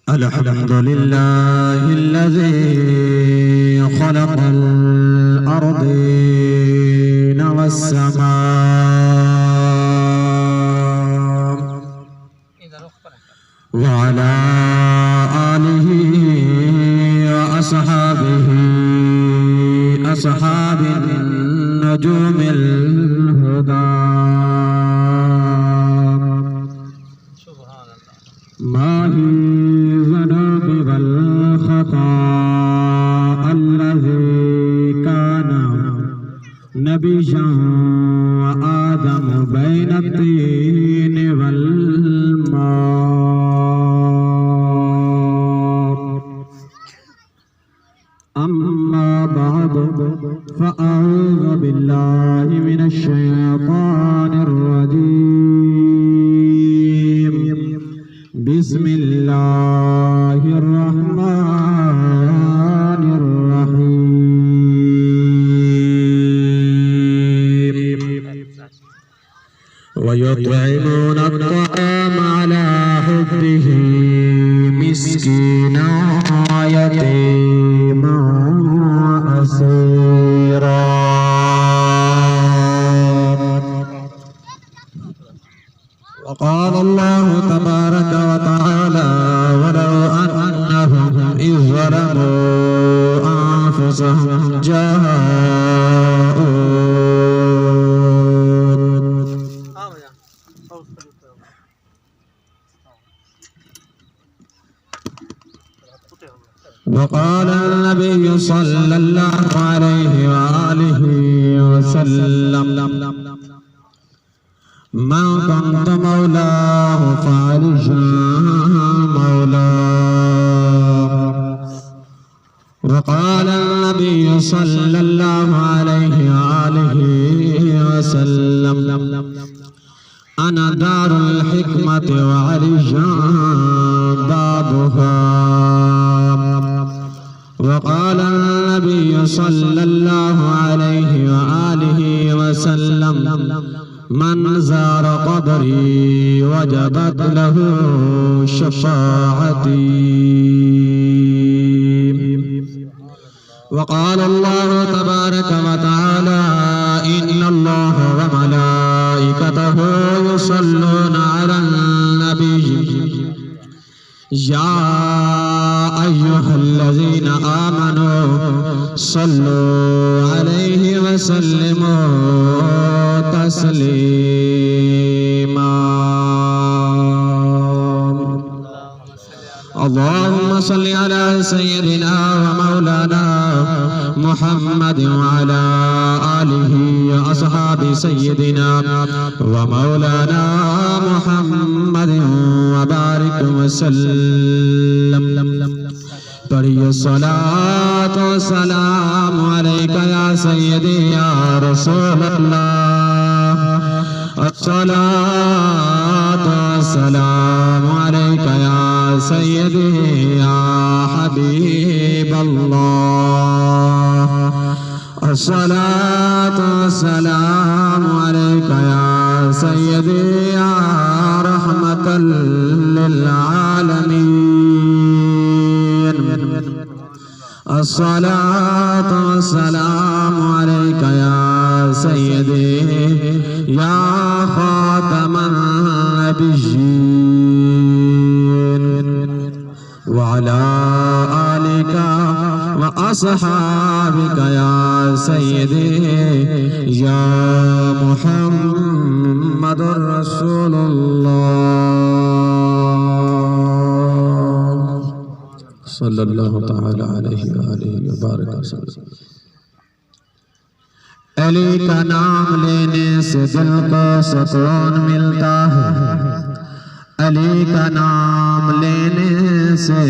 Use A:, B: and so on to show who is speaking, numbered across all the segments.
A: الحمد لله الذي خلق الأرضين والسماء وعلى آله وأصحابه أصحاب النجوم الهدى ما هي الذنوب والخطاء الذي كان نبيا وآدم بين الطين والماء أما بعد فأعوذ بالله من الشيطان الرجيم بسم الله الرحمن الرحيم ويطعمون الطعام على حبه مسكينا ويتيما وأسيرا وقال الله تبارك وتعالى ولو أنهم إذ ظلموا أنفسهم وقال النبي صلى الله عليه وآله وسلم من كنت مولاه فعلي مولاه وقال النبي صلى الله عليه وآله وسلم أنا دار الحكمة وعلي بابها وقال النبي صلى الله عليه وآله وسلم من زار قبري وجبت له شفاعتي وقال الله تبارك وتعالى إن الله وملائكته يصلون على النبي يا أيها الذين آمنوا صلوا عليه وسلموا تسليما اللهم صل على سيدنا ومولانا محمد وعلى آله وأصحاب سيدنا ومولانا محمد وبارك وسلم پڑھیے الصلاة والسلام عليك يا سيدي يا رسول الله الصلاة والسلام عليك يا سيدي يا حبيب الله الصلاة والسلام عليك يا سيدي يا رحمة للعالمين الصلاة والسلام عليك يا سيدي يا خاتم النبيين وعلى آلك وأصحابك يا سيدي يا محمد رسول الله صلی اللہ تعالی علیہ وآلہ وبارک وسلم علی کا نام لینے سے دل کو سکون ملتا ہے علی کا نام لینے سے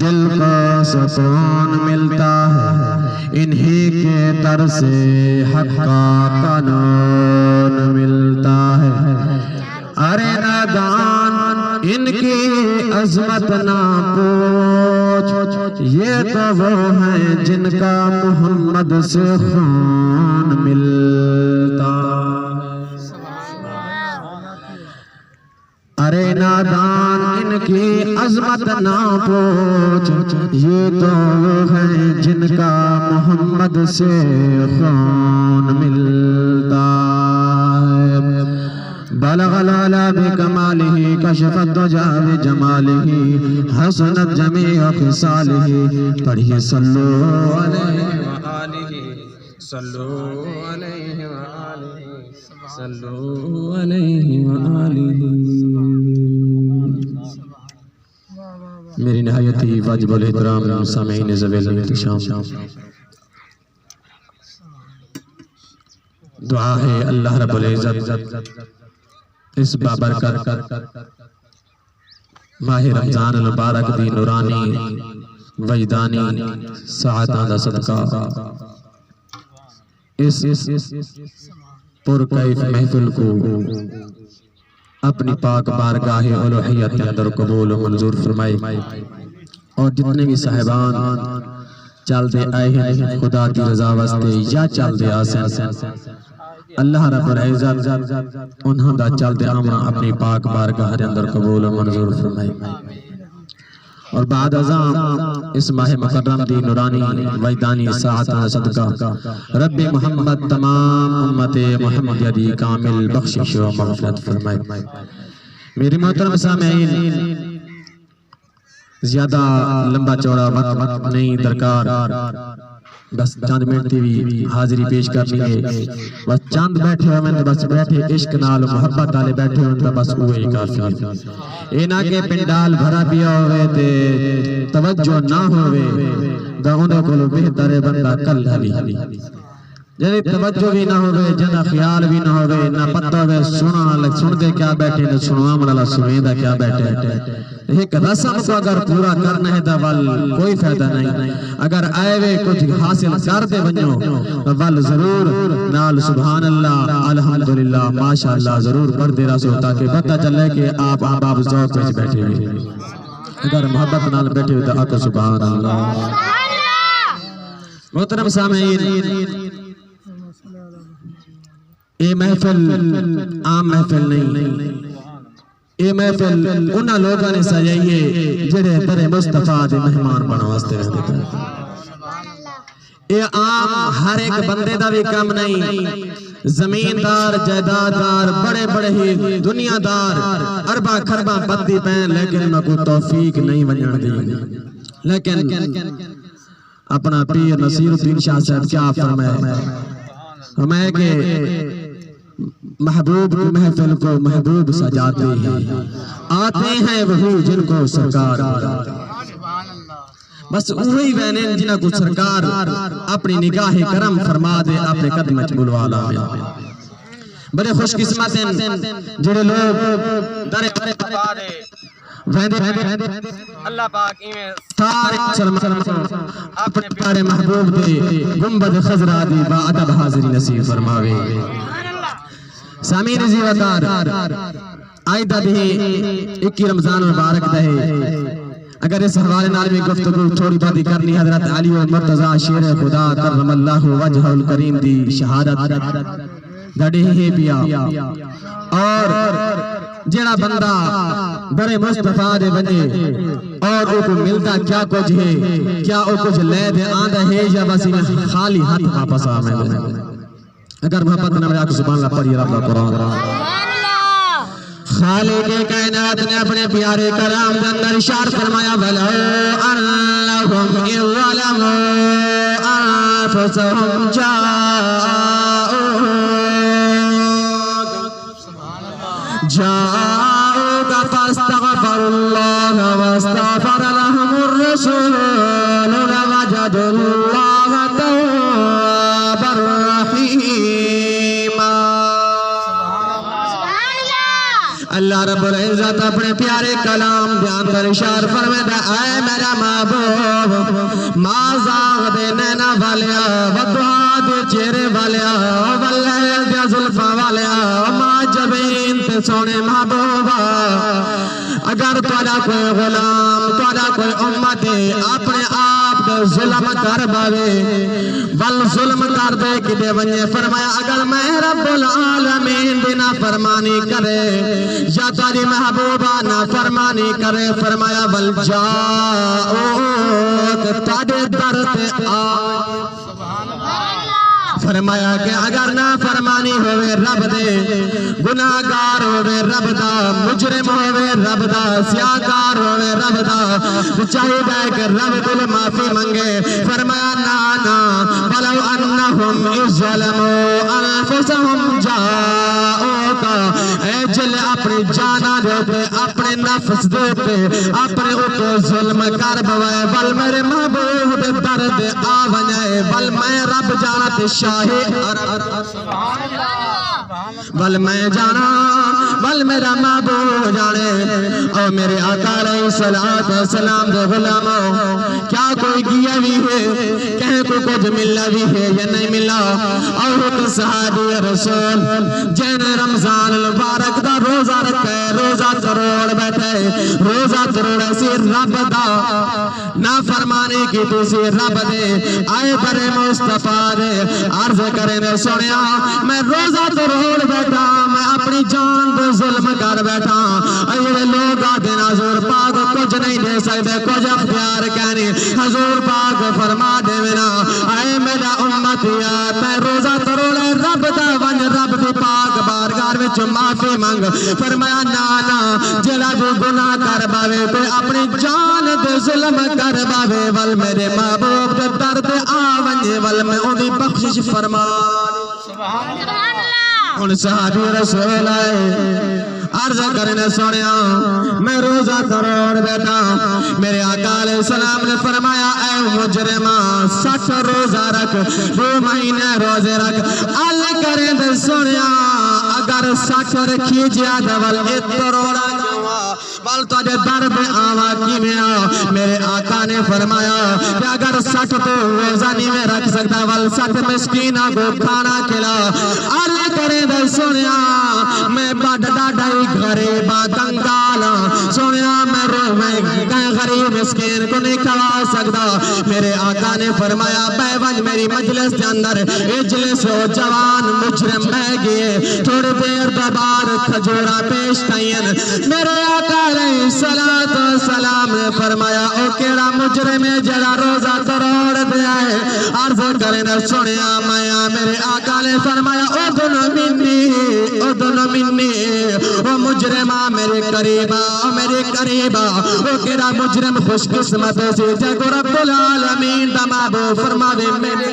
A: دل کو سکون ملتا ہے انہی کے در سے حق کا قانون ملتا ہے ارے نادان ان کی عظمت نہ پوچھ یہ تو وہ ہیں جن کا محمد سے خون ملتا ارے نادان جن کی عظمت نہ پوچھ، یہ تو وہ ہیں جن کا محمد سے خون ملتا ہے۔ بلغ العلا بکمالہ، کشف الدجا بجمالہ، حسنت جمیع خصالہ۔ پڑھیے صلو علیہ وآلہ، صلو علیہ وآلہ، صلو علیہ وآلہ۔ میری نہایت ہی واجب الاحترام سامعین ذویل الاحتشام، دعا ہے اللہ رب العزت اس بابرکت ماہ رمضان المبارک دی نورانی وجدانی ساعتاں دا صدقہ اس پرکیف محفل کو اپنی پاک بارگاہ الوہیت کے اندر قبول و منظور فرمائے، اور جتنے بھی صاحبان چل دے آئے ہیں خدا کی رضا واسطے یا چل دے آسن، اللہ رب العزت انہاں دا چل دے آمنا اپنی پاک بارگاہ کے اندر قبول و منظور فرمائے۔ اور بعد ازاں اس ماہ مکرم دی نورانی وجدانی ساعتاں صدقہ رب محمد تمام امت محمد دی کامل بخشش و مغفرت فرمائے۔ میری محترم سامعین، زیادہ لمبا چوڑا وقت نہیں درکار، بس چاند منٹ بھی حاضری پیش کرنی ہے، بس چاند بیٹھے ہوئے بس بیٹھے عشق نال محبت آلے بیٹھے ہوئے بس اوہی کافی ہے۔ اینا کے پنڈال بھرا پیا ہوئے تے توجہ نہ ہوئے دا انہیں کولو بہتر بندہ کل حلی جنہی توجہ بھی نہ ہوئے، جنہ خیال بھی نہ ہوئے، نہ پتہ ہوئے سن دے کیا بیٹھے، نہ سنوا ملالا سنویں دا کیا بیٹھے۔ ایک رسم کو اگر پورا کرنا ہے دا ول کوئی فائدہ نہیں، اگر آئے وے کچھ حاصل کر دے بنیو ول ضرور نال سبحان اللہ الحمدللہ ماشاءاللہ ضرور پڑھ دے رہا سو، تاکہ پتہ چلے کہ آپ احباب ذوق میں بیٹھے ہوئے، اگر محبت نال بیٹھے ہوئے تو آکو سبحان اللہ۔ محترم سامعین، یہ محفل عام محفل نہیں، یہ محفل انہاں لوگاں نے سجائیے جڑے در مصطفیٰ دے مہمان بنا واسطے رہتے ہیں۔ یہ عام ہر ایک بندے دا بھی کام نہیں، زمیندار جائیدادار بڑے بڑے ہی دنیا دار اربا خربا پتی پین لیکن انہاں کو توفیق نہیں ونجن دی، لیکن اپنا پیر نصیر الدین شاہ صاحب کیا فرمائے ہمیں کہ محبوب کی محفل کو محبوب سجاتے ہیں، آتے ہیں وہی جن کو سرکار بلاتے ہیں۔ بس وہی وینین جنہ کو سرکار اپنی نگاہ کرم فرما دے اپنے قدم بلوا لاوے۔ بڑے خوش قسمت ہیں جڑے لوگ درے پا دے اللہ پاک سارے مسلمان اپنے پیارے محبوب دے گنبد خضرا دی با ادب حاضری نصیب فرماوے۔ سامعین زیوتار آئیدہ بھی 21 رمضان مبارک دہے، اگر اس حوالے نال میں گفتگو تھوڑی باتیں کرنی، حضرت علی و مرتضی شیر خدا کرم اللہ وجہ الکریم دی شہادت دڑی ہی پیا، اور جڑا بندہ در مصطفیٰ دے بنے اور او کو ملتا کیا کچھ ہے، کیا او کچھ لے دے آندہ ہے یا بس خالی ہاتھ واپس آمیں دے۔ اگر محبت نہ آکھ سبحان اللہ پڑھیے رب قرآن۔ خالق کائنات نے اپنے پیارے کلام کے اندر ارشاد فرمایا وَلَوْ أَنَّهُمْ إِذْ ظَلَمُوا أَنفُسَهُمْ جاءوك فاستغفروا الله واستغفر لهم الرسول لوجدوا الله توابا رحيما۔ اللہ رب العزت اپنے پیارے کلام بیان کر ارشاد فرماتا اے میرا محبوب، ما زاغ دے نینا والیا ودعا دے چہرے والیا واللیل دے زلفا والیا ما جبین تے سونے محبوبا، اگر اگر تھوڑا کوئی غلام تھوڑا کوئی امت اپنے آپ دے ظلم کر باوے بل ظلم کر دے کدے ونجے فرمایا اگر میں رب العالمین دی نافرمانی کرے یا تاری محبوبہ نافرمانی کرے فرمایا بل جاؤ تاڑے در تے آئے فرمایا کہ اگر نافرمانی ہوئے رب دے گناہگار ہوئے رب دا مجرم ہوئے رب دا سیاہکار ہوئے رب دا چاہیے گئے کہ رب دل معافی منگے فرمایا نانا ولو انہم اذ ظلموا انفسہم جاؤکا اے جل اپنی جانا دیتے اپنے نفس دیتے اپنے اوپر ظلم کر بوائے بل میرے محبوب درد آونائے بل میں رب جانت بل میں جانا بل میرا محبوب جانے اور میرے آقا علیہ السلام دے غلاموں کیا کوئی گیا بھی ہے کہیں کو کچھ ملا بھی ہے یا نہیں ملا اور ایک صحابی رسول جن رمضان المبارک دا روزہ رکھے روزہ تروڑ بیٹھے روزہ تروڑ ایسی رب دا نافرمانی کی تیسی رب دے آئے پر مصطفیٰ دے عرض کرنے سنیا میں روزہ تروڑ بیٹھا میں اپنی جان دے ظلم کر بیٹھا ایوے لوگ آدھن حضور پاک کچھ نہیں دے سکتے کچھ اختیار کہنی حضور پاک فرما دے منا اے میرا امتیا تے روزہ تروڑے رب دا ون رب دی پاک بارگاہ وچ معافی منگ فرمایا نانا جڑا بھی گناہ کر باوے کوئی اپنی جان دے ظلم کر باوے ول میرے محبوب دے درد آونجے ول میں اندی بخشش فرما ان صحابی رسول آئے عرض کرنے سنیا میں روزہ تروڑ بیٹھا میرے آقا علیہ السلام نے فرمایا اے مجرمہ 60 روزہ رکھ 2 مہینے روزے رکھ اللہ کریں دے سنیا اگر 60 رکھی جیا دول اتروڑا جوا بل تجھے درد آوا کی میں میرے آقا نے فرمایا کہ اگر 60 تو روزہ نہیں میں رکھ سکتا بل 60 مسکینہ کو کھانا کھلا اللہ کریں دے سنیا میں بڑھا ڈائی غریبہ کنگالا سنیا میں غریب مسکین کو نہیں کھوا سکتا میرے آقا نے فرمایا بیون میری مجلس کے اندر اجلس ہو جوان مجرم بہ گئے تھوڑی دیر بعد کھجورا پیش کئین میرے آقا علیہ السلام نے فرمایا او کیڑا مجرم ہے جڑا روزہ تروڑ دیا ہے عرض کرنے سنیا مایا میرے آقا نے فرمایا او دنو منی او مجرمہ میرے قریبہ او کیڑا مجرم خوش قسمت سے جگو رب العالمین دا محبوب فرما دے میرے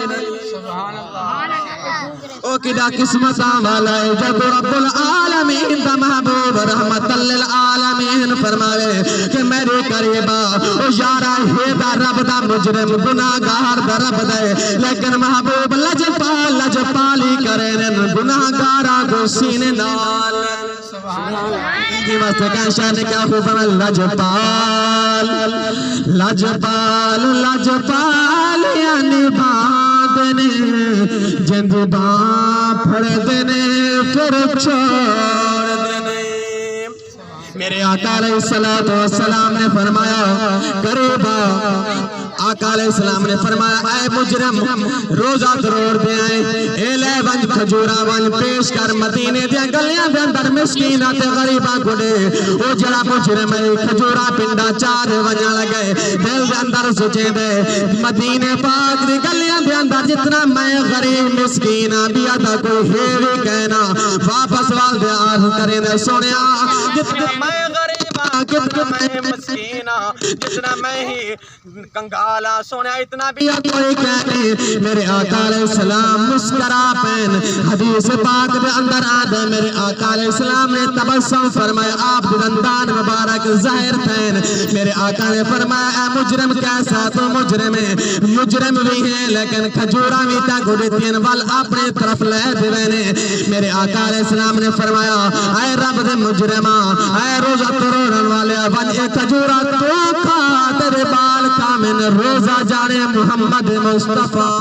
A: او کیڑا قسمت والا ہے جگو رب العالمین دا محبوب رحمت للعالمین فرماوے کہ میرے قریبہ او یارا ہے دا رب دا مجرم گناہگار دا رب دے لیکن محبوب لجپالی کریں گناہگارہ کو سینے نال یہ واسطے کہ شان کیا خوب لجپال یعنی باندنے جند باں پھڑ دینے پھر چھوڑ دینے میرے آقا علیہ السلام نے فرمایا قریبا آقا علیہ السلام نے فرمایا اے مجرم روزہ تروڑ دے آئے اے لے ونج کھجورا ونج پیش کر مدینے دیا گلیاں دے اندر مسکینہ تے غریبہ گھڑے او جڑا مجرم ہے کھجورا پنڈا چار ونجا لگے دل دے اندر سچے دے مدینے پاک دی گلیاں دے اندر جتنا میں غریب مسکینہ بیا تھا کوئی ہیوی کہنا واپس وال دے آہ کریں دے سونیا جتنا میں غریبہ جتنا میں مسکینہ جتنا میں ہی کنگالا سونا اتنا بھی کوئی کہنے میرے آقا علیہ السلام مسکرا پین حدیث پاک دے اندر آدھے میرے آقا علیہ السلام نے تبسم فرمایا آپ دندان مبارک ظاہر پین میرے آقا نے فرمایا اے مجرم کیسا تو مجرم ہے مجرم بھی ہے لیکن کھجورا بھی تا گھڑتین وال اپنے طرف لے دیوینے میرے آقا علیہ السلام نے فرمایا اے رب دے مجرمہ اے روزہ تروڑن والے ون کھجورا تو کھا تیرے بال کامن روزہ جانے محمد مصطفیٰ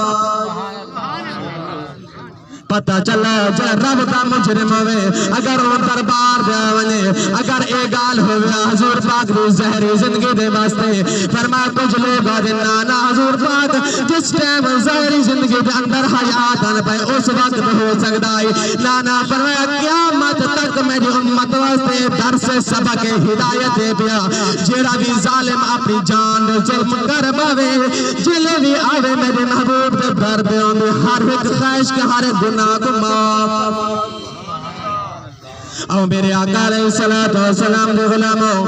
A: پتہ چلا جے رب دا مجرم ہوئے اگر وہ دربار دے ونے اگر اے گال ہوئے حضور پاک دی زہری زندگی دے واسطے فرمایا کچھ لوگ آدھے نانا حضور پاک جس ٹائم زہری زندگی دے اندر حیات آن پائے اس وقت ہو سکتا ہے نانا فرمایا قیامت تک میری امت واسطے درس سبق ہدایت دے پیا جیڑا بھی ظالم اپنی جان دے ظلم کر باوے جلے بھی آوے میرے محبوب دے در دے ہوندے ہر ایک خواہش کے ہر ایک گناہ کو معاف او میرے آقا علیہ السلام دے غلاموں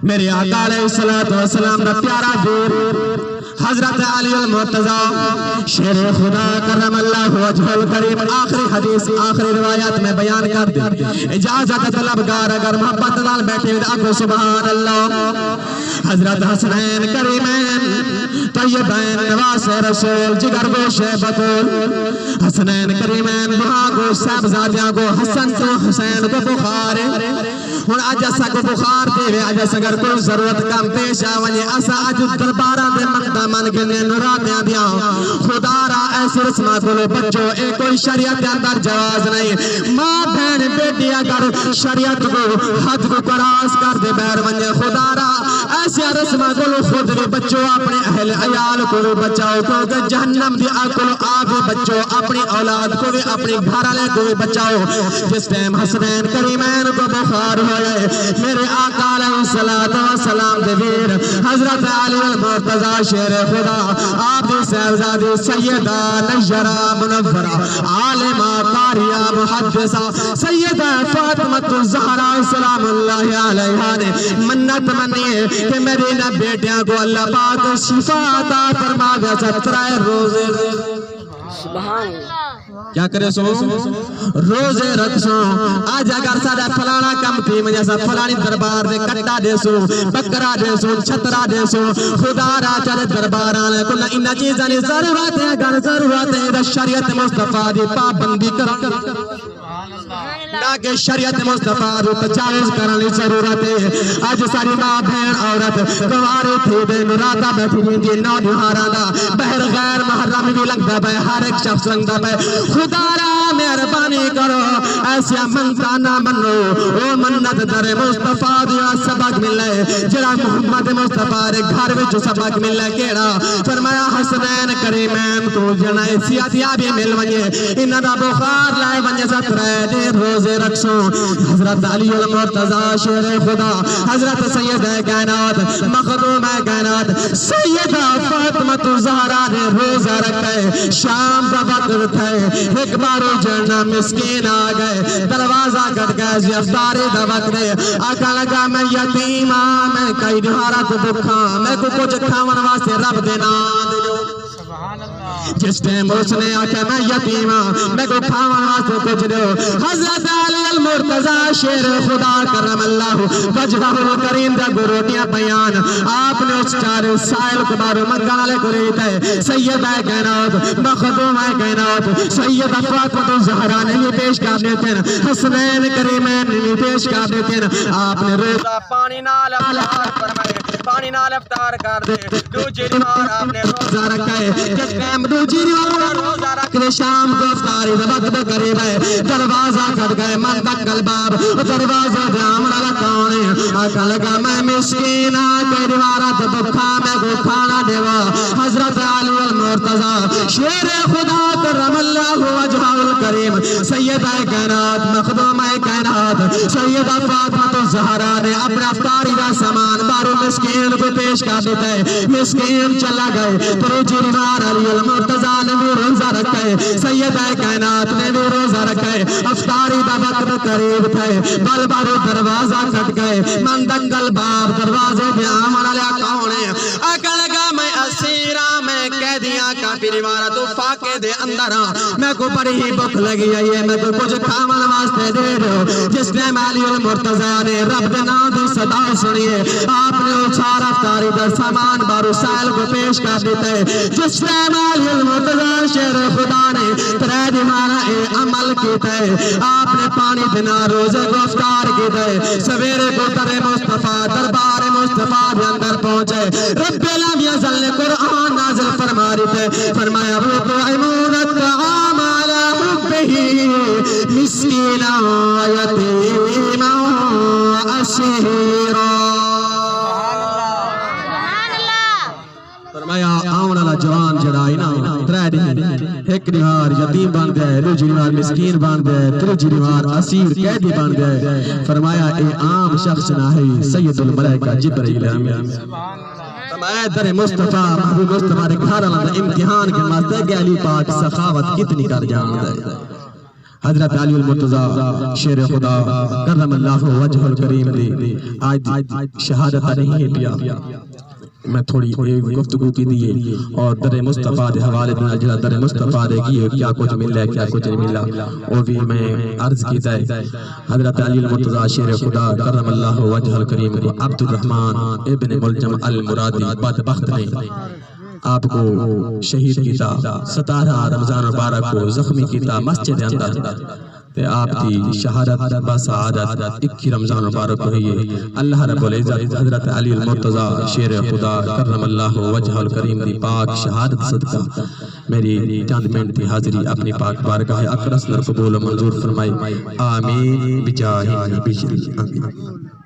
A: میرے آقا علیہ السلام دا پیارا دیر حضرت علی المرتضی شیر خدا کرم اللہ وجہ الکریم آخری حدیث آخری روایات میں بیان کر دیں اجازت طلبگار اگر محبت نال بیٹھے اکو سبحان اللہ حضرت حسنین کریمین طیبین نواس رسول جگر گوش بطول حسنین کریمین وہاں گو صاحبزادیاں گو حسن تو حسین کو بخار ہن اج اسا کو بخار دے وے اج اگر کوئی ضرورت کم پیش آوے اسا اج درباراں دے منگتا من کے نراتیاں دیاں خدا را ایسے رسمہ کولو بچو اے کوئی شریعت اندر جواز نہیں ماں بہن بیٹی اگر شریعت کو حد کو کراس کر دے بیر ونجے خدا را ایسے رسمہ کولو خود بھی بچو اپنے اہل عیال کو بھی بچاؤ کیونکہ جہنم دی آکلو آپ بچو اپنی اولاد کو بھی اپنی گھر والے کو بھی بچاؤ جس ٹائم حسنین کریمین کو بخار ہوئے میرے آقا علیہ السلام دے ویر حضرت علی المرتضی شیر خدا آپ دی صاحبزادی سیدہ نجرہ منورہ عالمہ قاریہ محدثہ سیدہ فاطمہ الزہرا سلام اللہ علیہا نے منت منی کہ میری نہ بیٹیاں کو اللہ پاک شفا عطا فرما دے 17 روزے سبحان اللہ کیا کرے سو روزے رکھ سو آج اگر ساڑھا فلانا کم تھی مجھے سا فلانی دربار دے کٹا دے سو بکرا دے سو چھترا دے سو خدا را چلے درباران کل انہ چیزانی ضرورت ہے اگر ضرورت ہے دا شریعت مصطفیٰ دی پابندی کرن نہ کہ شریعت مصطفیٰ رو تجاوز کرنے ضرورت ہے آج ساری ماں بہن عورت کوارے تھی بے نراتا بیٹھی دی نو نہارانا بہر غیر محرم بھی لگتا بے ہر ایک شخص لگتا بے خدا را مہربانی کرو ایسیا منتا نہ منو او منت در مصطفیٰ دیا سبق ملے جرا محمد مصطفیٰ رے گھر وچ سبق ملے کیڑا فرمایا حسنین کریمین کو جنائے سیاتیا بھی مل ونجے انہ دا بخار لائے ونجے 17 دیر روزے رکھسو حضرت علی المرتضی شیر خدا حضرت سیدہ کائنات مخدوم کائنات سیدہ فاطمہ الزہرا نے روزہ رکھے شام کا وقت ہے ایک بارو جڑنا مسکین آگئے دروازہ کٹ گئے جی افطاری دا وقت ہے آقا لگا میں یتیم میں کئی دہارا کو بکھا میں کو کچھ کھاون واسطے رب دینا دلو جس ٹائم اس نے آکھا میں یتیمہ میں کو کھاون واسطے کچھ دو حضرت علی المرتضی شیر خدا کرم اللہ وجہ الکریم دا گروٹیاں بیان آپ نے اس چارے سائل کو بارو منگالے کو رہتا ہے سیدہ کائنات مخدوم کائنات سیدہ فاطمہ الزہرا نے بھی پیش کر دیتے ہیں حسنین کریمین نے بھی پیش کر دیتے ہیں آپ نے روزہ پانی نال افطار فرمائے پانی نال افطار کر دے دو جیریوار آپ نے روزہ رکھا ہے جس ٹائم دو جیریوار روزہ رکھ دے شام کو افطاری وقت قریب ہے دروازہ کھٹ گئے من تک الباب دروازہ دامن والا کون ہے آقا لگا میں مسکین آتے دیوارت بکھا میں کو کھانا دیوا حضرت علی المرتضی شیر خدا کرم اللہ وجہ الکریم سیدہ کائنات مخدوم کائنات سیدہ فاطمہ الزہرا نے اپنے افطاری کا سامان بارو مسکین کو پیش کر دیتا ہے مسکین چلا گئے پرو جیریوار علی المرتضی نے بھی روزہ رکھا ہے سیدہ کائنات نے بھی روزہ رکھا ہے افطاری دا وقت قریب تھے بل بارو دروازہ کٹ گئے من دنگل باب دروازے دے آمن علیہ کون ہے آقا لگا میں اسیرہ میں قیدیاں کا پریوارہ تو فاقے دے اندر میں کو بڑی ہی بک لگی ہے میں تو کچھ کھاون واسطے دے رہو جس نے علی المرتضی نے رب دے نام دی صدا سنیے آپ نے اچھار افطاری دا سامان بارو سائل کو پیش کر دیتے جس نے علی المرتضی شیر خدا نے ترے دیوارہ عمل کیتا ہے آپ نے پانی دینا روزے کو افطار کیتا ہے سویرے کو ترے مصطفیٰ دربار مصطفیٰ بھی اندر پہنچے رب العالمین یزل نے قرآن نازل فرما رہی تھے فرمایا وہ تو ایمونت عام علی نہیں مسکینا یتیما اسیرا فرمایا آون والا جوان جڑا ہے نا ترے دن ایک دیوار یتیم بن گئے دوجی دیوار مسکین بن گئے تیجی دیوار اسیر قیدی بن گئے فرمایا اے عام شخص نہ ہے سید الملائکہ جبرائیل امین فرمایا در مصطفیٰ محبوب مصطفیٰ کے گھر والا امتحان کے واسطے کہ علی پاک سخاوت کتنی کر جاندا ہے حضرت علی المرتضی شیر خدا کرم اللہ وجہ الکریم دی آج شہادت نہیں ہے پیا میں تھوڑی گفتگو کی دیئے اور در مصطفیٰ دے حوالے دینا جڑا در مصطفیٰ دے کیے کیا کچھ ملا ہے کیا کچھ نہیں ملا اور بھی میں عرض کیتا ہے حضرت علی المرتضی شیر خدا کرم اللہ وجہ الکریم کو عبد الرحمن ابن ملجم المرادی بدبخت نے آپ کو شہید کیتا 17 رمضان مبارک کو زخمی کیتا مسجد اندر تے آپ کی شہادت بسعادت 21 رمضان مبارک ہوئی ہے اللہ رب العزت حضرت علی المرتضی شیر خدا کرم اللہ وجہ الکریم دی پاک شہادت صدقہ میری چند منٹ کی حاضری اپنی پاک بارگاہ اقدس میں قبول و منظور فرمائی آمین بجاہ نبی آمین